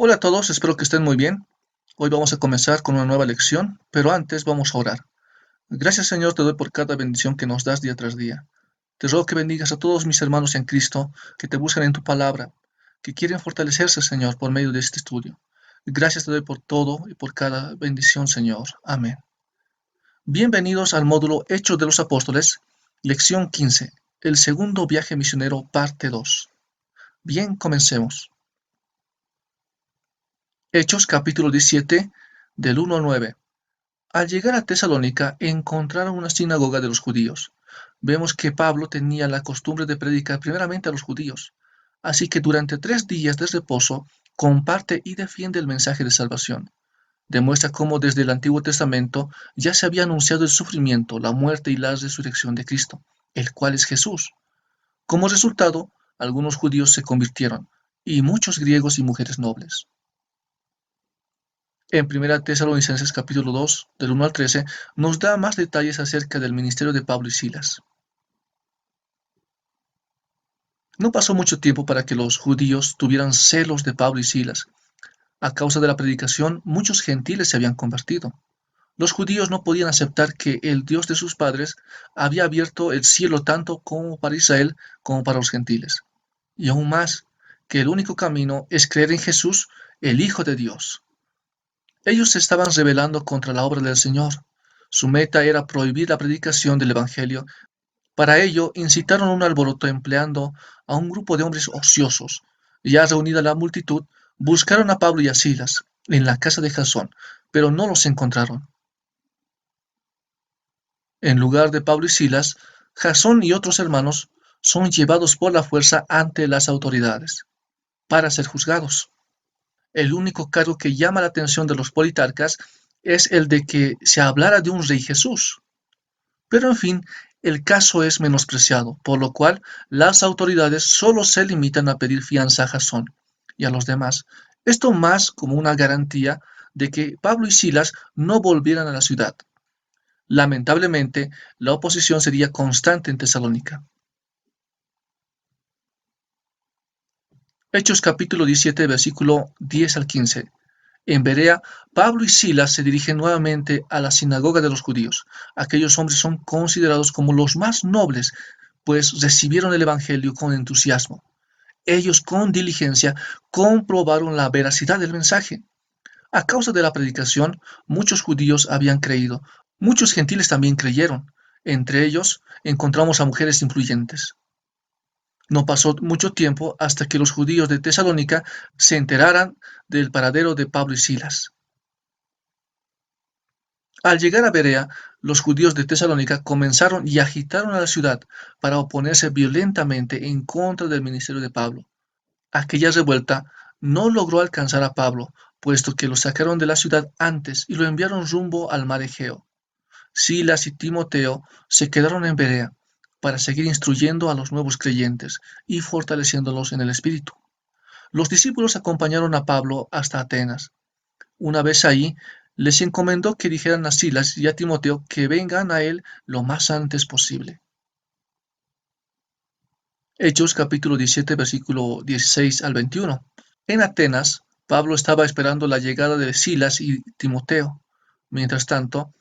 Hola a todos, espero que estén muy bien. Hoy vamos a comenzar con una nueva lección, pero antes vamos a orar. Gracias Señor te doy por cada bendición que nos das día tras día. Te ruego que bendigas a todos mis hermanos en Cristo que te buscan en tu palabra, que quieren fortalecerse Señor por medio de este estudio. Gracias te doy por todo y por cada bendición Señor. Amén. Bienvenidos al módulo Hechos de los Apóstoles, lección 15, el segundo viaje misionero parte 2. Bien, comencemos. Hechos capítulo 17 del 1 al 9. Al llegar a Tesalónica encontraron una sinagoga de los judíos. Vemos que Pablo tenía la costumbre de predicar primeramente a los judíos, así que durante 3 días de reposo comparte y defiende el mensaje de salvación. Demuestra cómo desde el Antiguo Testamento ya se había anunciado el sufrimiento, la muerte y la resurrección de Cristo, el cual es Jesús. Como resultado, algunos judíos se convirtieron, y muchos griegos y mujeres nobles. En Primera Tesalonicenses capítulo 2, del 1 al 13, nos da más detalles acerca del ministerio de Pablo y Silas. No pasó mucho tiempo para que los judíos tuvieran celos de Pablo y Silas. A causa de la predicación, muchos gentiles se habían convertido. Los judíos no podían aceptar que el Dios de sus padres había abierto el cielo tanto como para Israel como para los gentiles. Y aún más, que el único camino es creer en Jesús, el Hijo de Dios. Ellos se estaban rebelando contra la obra del Señor. Su meta era prohibir la predicación del Evangelio. Para ello, incitaron un alboroto empleando a un grupo de hombres ociosos. Ya reunida la multitud, buscaron a Pablo y a Silas en la casa de Jasón, pero no los encontraron. En lugar de Pablo y Silas, Jasón y otros hermanos son llevados por la fuerza ante las autoridades para ser juzgados. El único cargo que llama la atención de los politarcas es el de que se hablara de un rey Jesús. Pero en fin, el caso es menospreciado, por lo cual las autoridades solo se limitan a pedir fianza a Jasón y a los demás. Esto más como una garantía de que Pablo y Silas no volvieran a la ciudad. Lamentablemente, la oposición sería constante en Tesalónica. Hechos capítulo 17, versículo 10 al 15. En Berea, Pablo y Silas se dirigen nuevamente a la sinagoga de los judíos. Aquellos hombres son considerados como los más nobles, pues recibieron el Evangelio con entusiasmo. Ellos con diligencia comprobaron la veracidad del mensaje. A causa de la predicación, muchos judíos habían creído, muchos gentiles también creyeron. Entre ellos encontramos a mujeres influyentes. No pasó mucho tiempo hasta que los judíos de Tesalónica se enteraran del paradero de Pablo y Silas. Al llegar a Berea, los judíos de Tesalónica comenzaron y agitaron a la ciudad para oponerse violentamente en contra del ministerio de Pablo. Aquella revuelta no logró alcanzar a Pablo, puesto que lo sacaron de la ciudad antes y lo enviaron rumbo al mar Egeo. Silas y Timoteo se quedaron en Berea para seguir instruyendo a los nuevos creyentes y fortaleciéndolos en el espíritu. Los discípulos acompañaron a Pablo hasta Atenas. Una vez ahí, les encomendó que dijeran a Silas y a Timoteo que vengan a él lo más antes posible. Hechos capítulo 17, versículo 16 al 21. En Atenas, Pablo estaba esperando la llegada de Silas y Timoteo. Mientras tanto,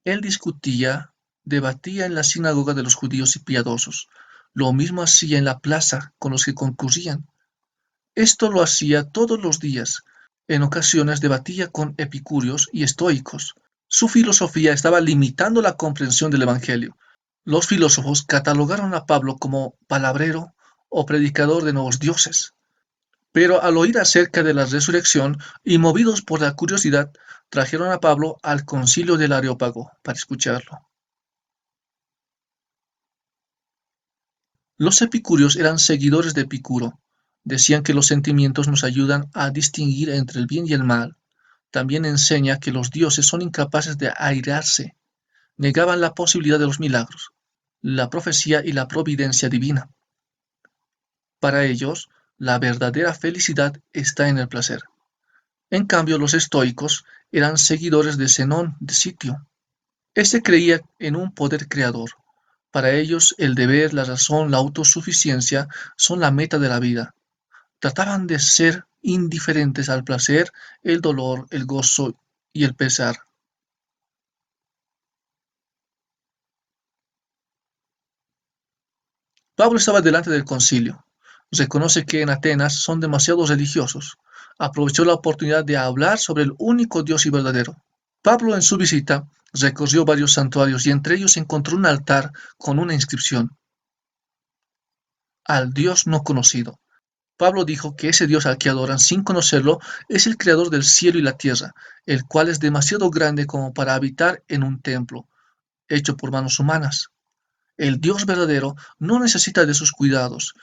él discutía, debatía en la sinagoga de los judíos y piadosos. Lo mismo hacía en la plaza con los que concurrían. Esto lo hacía todos los días. En ocasiones debatía con epicúreos y estoicos. Su filosofía estaba limitando la comprensión del Evangelio. Los filósofos catalogaron a Pablo como palabrero o predicador de nuevos dioses. Pero al oír acerca de la resurrección y movidos por la curiosidad, trajeron a Pablo al concilio del Areópago para escucharlo. Los epicúreos eran seguidores de Epicuro. Decían que los sentimientos nos ayudan a distinguir entre el bien y el mal. También enseña que los dioses son incapaces de airarse. Negaban la posibilidad de los milagros, la profecía y la providencia divina. Para ellos, la verdadera felicidad está en el placer. En cambio, los estoicos eran seguidores de Zenón de Sitio. Este creía en un poder creador. Para ellos, el deber, la razón, la autosuficiencia son la meta de la vida. Trataban de ser indiferentes al placer, el dolor, el gozo y el pesar. Pablo estaba delante del concilio. Reconoce que en Atenas son demasiado religiosos. Aprovechó la oportunidad de hablar sobre el único Dios y verdadero. Pablo en su visita recorrió varios santuarios y entre ellos encontró un altar con una inscripción: al Dios no conocido. Pablo dijo que ese Dios al que adoran sin conocerlo es el creador del cielo y la tierra, el cual es demasiado grande como para habitar en un templo hecho por manos humanas. El Dios verdadero no necesita de sus cuidados.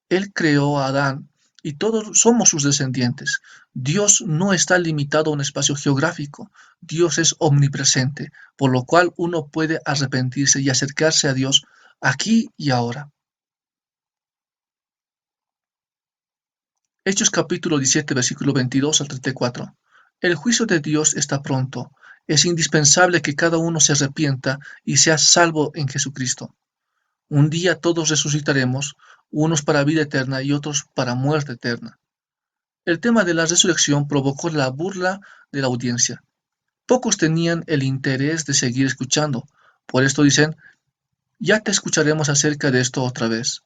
Él creó a Adán y todos somos sus descendientes. Dios no está limitado a un espacio geográfico. Dios es omnipresente, por lo cual uno puede arrepentirse y acercarse a Dios aquí y ahora. Hechos capítulo 17, versículo 22 al 34. El juicio de Dios está pronto. Es indispensable que cada uno se arrepienta y sea salvo en Jesucristo. Un día todos resucitaremos, unos para vida eterna y otros para muerte eterna. El tema de la resurrección provocó la burla de la audiencia. Pocos tenían el interés de seguir escuchando. Por esto dicen, ya te escucharemos acerca de esto otra vez.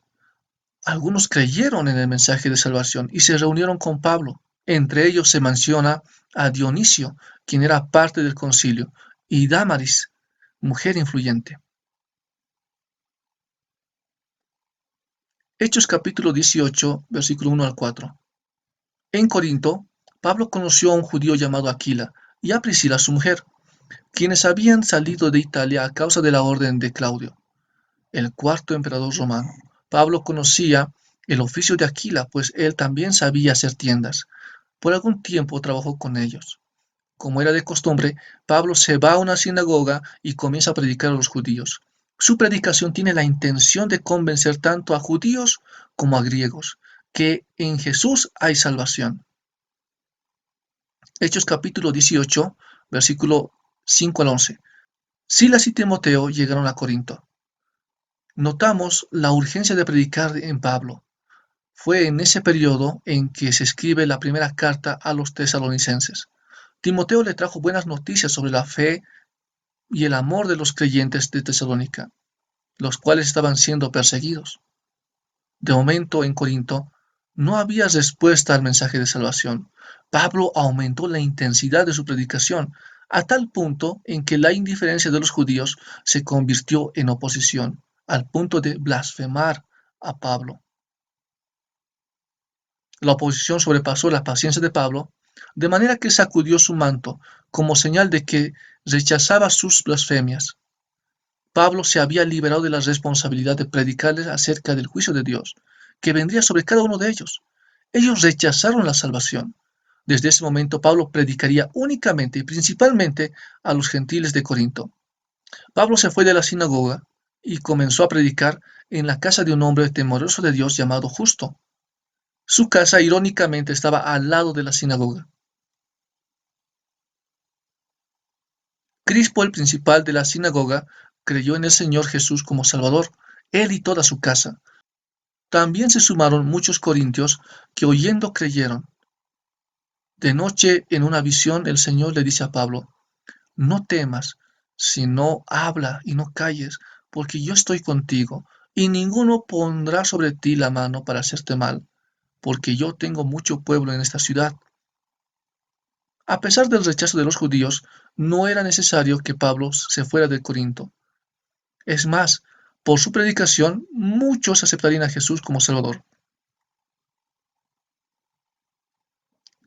Algunos creyeron en el mensaje de salvación y se reunieron con Pablo. Entre ellos se menciona a Dionisio, quien era parte del concilio, y Dámaris, mujer influyente. Hechos capítulo 18, versículo 1 al 4. En Corinto, Pablo conoció a un judío llamado Aquila y a Priscila su mujer, quienes habían salido de Italia a causa de la orden de Claudio, el cuarto emperador romano. Pablo conocía el oficio de Aquila, pues él también sabía hacer tiendas. Por algún tiempo trabajó con ellos. Como era de costumbre, Pablo se va a una sinagoga y comienza a predicar a los judíos. Su predicación tiene la intención de convencer tanto a judíos como a griegos que en Jesús hay salvación. Hechos capítulo 18, versículo 5 al 11. Silas y Timoteo llegaron a Corinto. Notamos la urgencia de predicar en Pablo. Fue en ese periodo en que se escribe la primera carta a los tesalonicenses. Timoteo le trajo buenas noticias sobre la fe y el amor de los creyentes de Tesalónica, los cuales estaban siendo perseguidos. De momento, en Corinto, no había respuesta al mensaje de salvación. Pablo aumentó la intensidad de su predicación a tal punto en que la indiferencia de los judíos se convirtió en oposición, al punto de blasfemar a Pablo. La oposición sobrepasó la paciencia de Pablo, de manera que sacudió su manto como señal de que rechazaba sus blasfemias. Pablo se había liberado de la responsabilidad de predicarles acerca del juicio de Dios, que vendría sobre cada uno de ellos. Ellos rechazaron la salvación. Desde ese momento Pablo predicaría únicamente y principalmente a los gentiles de Corinto. Pablo se fue de la sinagoga y comenzó a predicar en la casa de un hombre temeroso de Dios llamado Justo. Su casa irónicamente estaba al lado de la sinagoga. Crispo, el principal de la sinagoga, creyó en el Señor Jesús como Salvador, él y toda su casa. También se sumaron muchos corintios que oyendo creyeron. De noche, en una visión, el Señor le dice a Pablo, no temas, sino habla y no calles, porque yo estoy contigo, y ninguno pondrá sobre ti la mano para hacerte mal, porque yo tengo mucho pueblo en esta ciudad. A pesar del rechazo de los judíos, no era necesario que Pablo se fuera de Corinto. Es más, por su predicación, muchos aceptarían a Jesús como Salvador.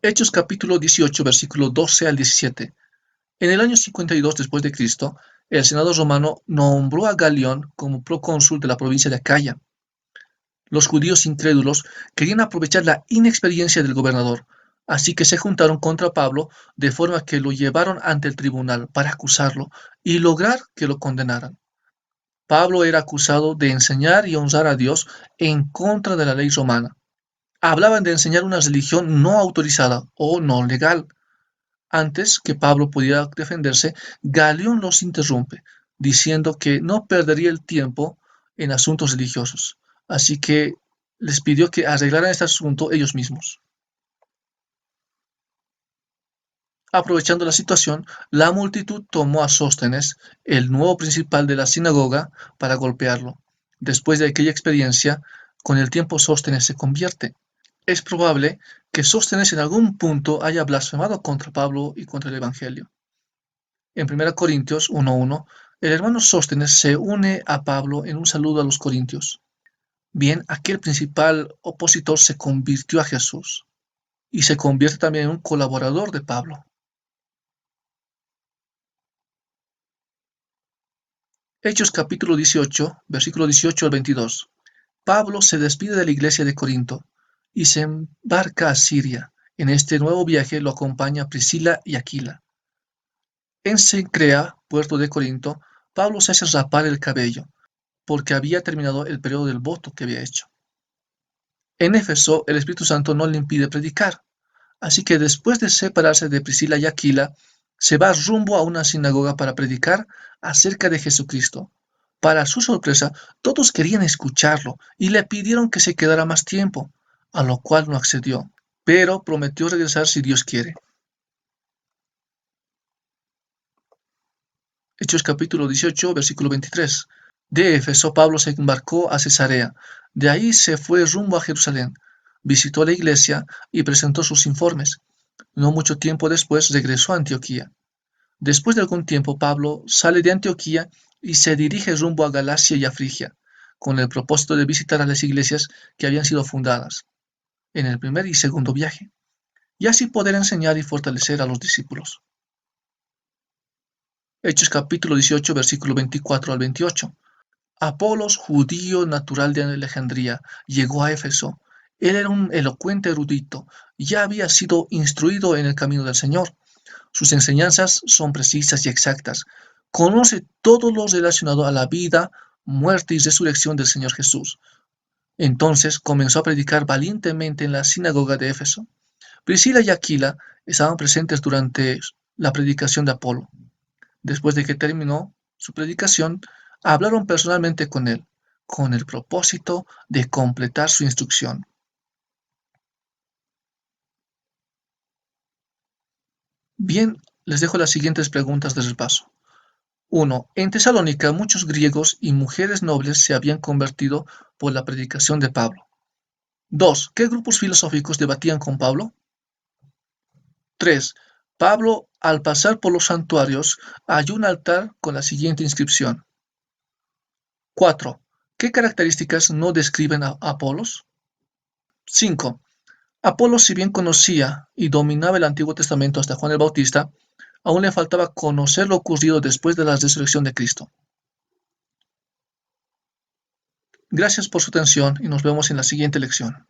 Hechos capítulo 18, versículo 12 al 17. En el año 52 después de Cristo, el Senado romano nombró a Galión como procónsul de la provincia de Acaya. Los judíos incrédulos querían aprovechar la inexperiencia del gobernador, así que se juntaron contra Pablo de forma que lo llevaron ante el tribunal para acusarlo y lograr que lo condenaran. Pablo era acusado de enseñar y honrar a Dios en contra de la ley romana. Hablaban de enseñar una religión no autorizada o no legal. Antes que Pablo pudiera defenderse, Galión los interrumpe, diciendo que no perdería el tiempo en asuntos religiosos. Así que les pidió que arreglaran este asunto ellos mismos. Aprovechando la situación, la multitud tomó a Sóstenes, el nuevo principal de la sinagoga, para golpearlo. Después de aquella experiencia, con el tiempo Sóstenes se convierte. Es probable que Sóstenes en algún punto haya blasfemado contra Pablo y contra el Evangelio. En 1 Corintios 1:1, el hermano Sóstenes se une a Pablo en un saludo a los corintios. Bien, aquel principal opositor se convirtió a Jesús y se convierte también en un colaborador de Pablo. Hechos capítulo 18, versículo 18 al 22. Pablo se despide de la iglesia de Corinto y se embarca a Siria. En este nuevo viaje lo acompaña Priscila y Aquila. En Cencrea, puerto de Corinto, Pablo se hace rapar el cabello, porque había terminado el periodo del voto que había hecho. En Éfeso, el Espíritu Santo no le impide predicar, así que después de separarse de Priscila y Aquila, se va rumbo a una sinagoga para predicar acerca de Jesucristo. Para su sorpresa, todos querían escucharlo y le pidieron que se quedara más tiempo, a lo cual no accedió, pero prometió regresar si Dios quiere. Hechos capítulo 18, versículo 23. De Éfeso, Pablo se embarcó a Cesarea. De ahí se fue rumbo a Jerusalén. Visitó la iglesia y presentó sus informes. No mucho tiempo después regresó a Antioquía. Después de algún tiempo, Pablo sale de Antioquía y se dirige rumbo a Galacia y a Frigia, con el propósito de visitar a las iglesias que habían sido fundadas en el primer y segundo viaje, y así poder enseñar y fortalecer a los discípulos. Hechos capítulo 18, versículo 24 al 28. Apolos, judío natural de Alejandría, llegó a Éfeso. Él era un elocuente erudito, ya había sido instruido en el camino del Señor. Sus enseñanzas son precisas y exactas. Conoce todo lo relacionado a la vida, muerte y resurrección del Señor Jesús. Entonces comenzó a predicar valientemente en la sinagoga de Éfeso. Priscila y Aquila estaban presentes durante la predicación de Apolo. Después de que terminó su predicación, hablaron personalmente con él, con el propósito de completar su instrucción. Bien, les dejo las siguientes preguntas de repaso. 1. En Tesalónica muchos griegos y mujeres nobles se habían convertido por la predicación de Pablo. 2. ¿Qué grupos filosóficos debatían con Pablo? 3. Pablo, al pasar por los santuarios, halló un altar con la siguiente inscripción. 4. ¿Qué características no describen a Apolos? 5. Apolo, si bien conocía y dominaba el Antiguo Testamento hasta Juan el Bautista, aún le faltaba conocer lo ocurrido después de la resurrección de Cristo. Gracias por su atención y nos vemos en la siguiente lección.